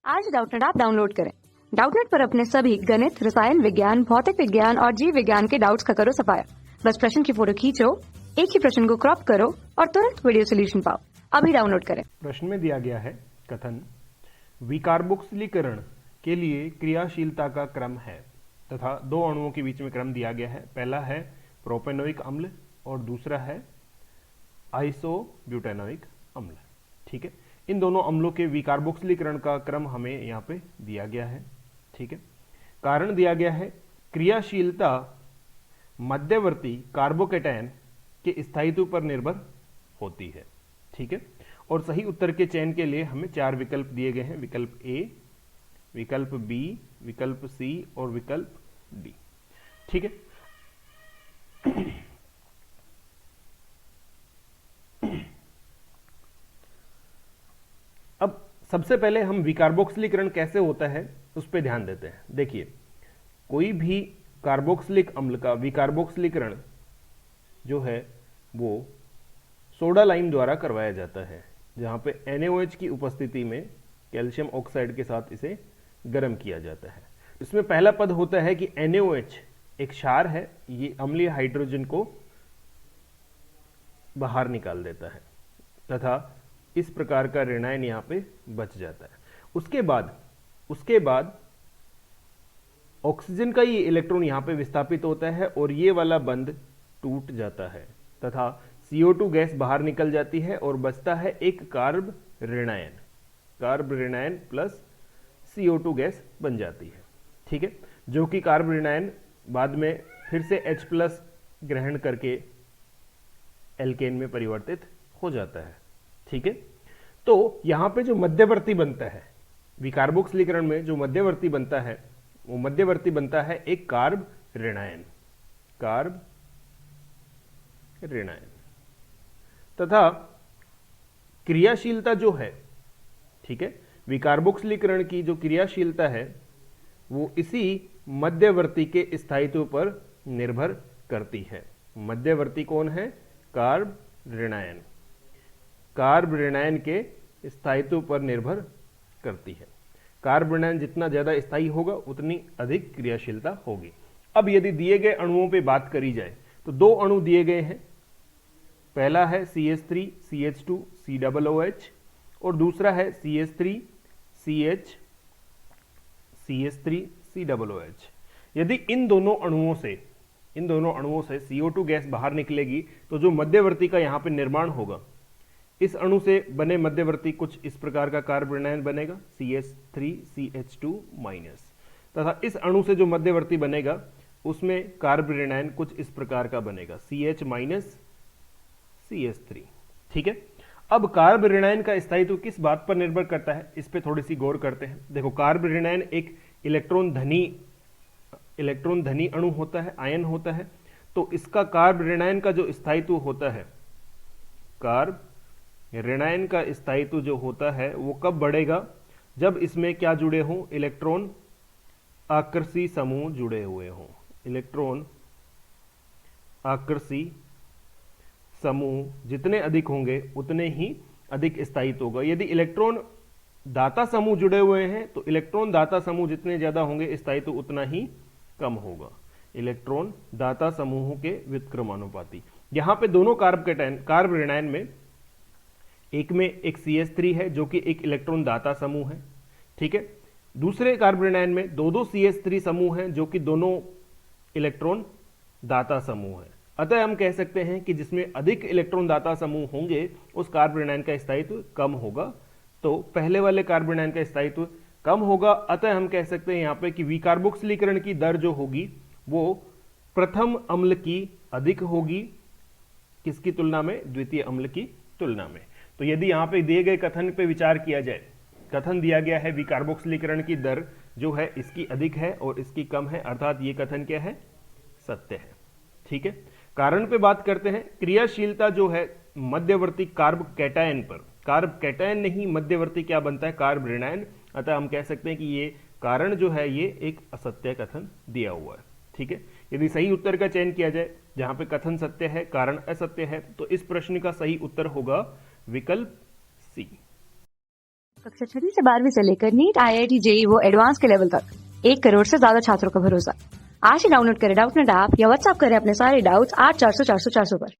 आज Doubtnut app download करें। Doubtnut पर अपने सभी गणित, रसायन विज्ञान, भौतिक विज्ञान और जीव विज्ञान के डाउट्स का करो सफाया। बस प्रश्न की फोटो खींचो, एक ही प्रश्न को क्रॉप करो और तुरंत वीडियो सोल्यूशन पाओ। अभी डाउनलोड करें। प्रश्न में दिया गया है कथन विकार्बोक्सिलीकरण के लिए क्रियाशीलता का क्रम है तथा दो अणुओं के बीच में क्रम दिया गया है। पहला है प्रोपेनोइक अम्ल और दूसरा है आइसोब्यूटेनोइक अम्ल। ठीक है, इन दोनों अम्लों के विकार्बोक्सिलीकरण का क्रम हमें यहाँ पे दिया गया है। ठीक है, कारण दिया गया है क्रियाशीलता मध्यवर्ती कार्बोकेटायन के स्थायित्व पर निर्भर होती है। ठीक है, और सही उत्तर के चयन के लिए हमें चार विकल्प दिए गए हैं। विकल्प ए, विकल्प बी, विकल्प सी और विकल्प डी। ठीक है, अब सबसे पहले हम विकार्बोक्सिलीकरण कैसे होता है उस पर ध्यान देते हैं। देखिए, कोई भी कार्बोक्सिलिक अम्ल का विकार्बोक्सिलीकरण जो है वो सोडा लाइम द्वारा करवाया जाता है, जहां पे NaOH की उपस्थिति में कैल्शियम ऑक्साइड के साथ इसे गर्म किया जाता है। इसमें पहला पद होता है कि NaOH एक क्षार है, ये अम्लीय हाइड्रोजन को बाहर निकाल देता है तथा इस प्रकार का ऋणायन यहां पे बच जाता है। उसके बाद ऑक्सीजन का ये इलेक्ट्रॉन यहां पे विस्थापित होता है और ये वाला बंध टूट जाता है तथा CO2 गैस बाहर निकल जाती है और बचता है एक कार्ब ऋणायन प्लस CO2 गैस बन जाती है। ठीक है, जो कि कार्ब ऋणायन बाद में फिर से H प्लस ग्रहण करके एल्केन में परिवर्तित हो जाता है। ठीक है, तो यहां पे जो मध्यवर्ती बनता है विकार्बोक्सिलीकरण में, जो मध्यवर्ती बनता है वो मध्यवर्ती बनता है एक कार्ब ऋणायन तथा क्रियाशीलता जो है, ठीक है, विकार्बोक्सिलीकरण की जो क्रियाशीलता है वो इसी मध्यवर्ती के स्थायित्व पर निर्भर करती है। मध्यवर्ती कौन है? कार्ब ऋणायन के स्थायित्व पर निर्भर करती है। कार्ब ऋणायन जितना ज्यादा स्थायी होगा उतनी अधिक क्रियाशीलता होगी। अब यदि दिए गए अणुओं पे बात करी जाए तो दो अणु दिए गए हैं। पहला है CH3 CH2 COOH और दूसरा है CH3 CH CH3 COOH। यदि इन दोनों अणुओं से CO2 गैस बाहर निकलेगी तो जो मध्यवर्ती का यहां पे निर्माण होगा, इस अणु से बने मध्यवर्ती कुछ इस प्रकार का कार्ब ऋणायन बनेगा CH3CH2- तथा इस अणु से जो मध्यवर्ती बनेगा उसमें कार्ब ऋणायन कुछ इस प्रकार का बनेगा CH- CH3। ठीक है, अब कार्ब ऋणायन का स्थायित्व किस बात पर निर्भर करता है, इस पे थोड़ी सी गौर करते हैं। देखो, कार्ब ऋणायन एक इलेक्ट्रॉन धनी अणु होता है, आयन होता है। तो इसका कार्ब ऋणायन का जो स्थायित्व होता है, कार्ब ऋणायन का स्थायित्व जो होता है वो कब बढ़ेगा? जब इसमें क्या जुड़े हों? इलेक्ट्रॉन आकर्षी समूह जुड़े हुए हों। इलेक्ट्रॉन आकर्षी समूह जितने अधिक होंगे उतने ही अधिक स्थायित्व होगा। यदि इलेक्ट्रॉन दाता समूह जुड़े हुए हैं तो इलेक्ट्रॉन दाता समूह जितने ज्यादा होंगे स्थायित्व उतना ही कम होगा। इलेक्ट्रॉन दाता समूहों के व्युत्क्रमानुपाती। यहां पे दोनों कार्ब ऋणायन में एक में एक CH3 है जो कि एक इलेक्ट्रॉन दाता समूह है। ठीक है, दूसरे कार्ब ऋणायन में दो CH3 समूह हैं जो कि दोनों इलेक्ट्रॉन दाता समूह है। अतः हम कह सकते हैं कि जिसमें अधिक इलेक्ट्रॉन दाता समूह होंगे उस कार्ब ऋणायन का स्थायित्व कम होगा। तो पहले वाले कार्ब ऋणायन का स्थायित्व कम होगा। अतः हम कह सकते हैं यहां पे कि विकार्बोक्सिलीकरण की दर जो होगी वो प्रथम अम्ल की अधिक होगी। किसकी तुलना में? द्वितीय अम्ल की तुलना में। तो यदि यहां पे दिए गए कथन पे विचार किया जाए, कथन दिया गया है विकार्बोक्सिलीकरण की दर जो है इसकी अधिक है और इसकी कम है, अर्थात ये कथन क्या है? सत्य है। ठीक है, कारण पे बात करते हैं। क्रियाशीलता जो है मध्यवर्ती कार्ब कैटायन पर, कार्ब कैटायन नहीं, मध्यवर्ती क्या बनता है? कार्ब ऋणायन। अतः हम कह सकते हैं कि ये कारण जो है ये एक असत्य कथन दिया हुआ है। ठीक है, यदि सही उत्तर का चयन किया जाए जहां पे कथन सत्य है, कारण असत्य है, तो इस प्रश्न का सही उत्तर होगा विकल्प सी। कक्षा 6 से 12वीं से लेकर नीट, IIT, JEE वो एडवांस के लेवल तक 1 करोड़ से ज्यादा छात्रों का भरोसा। आज ही डाउनलोड करें डाउटनेट ऐप या व्हाट्सएप करें अपने सारे डाउट्स 8400 400 400 पर।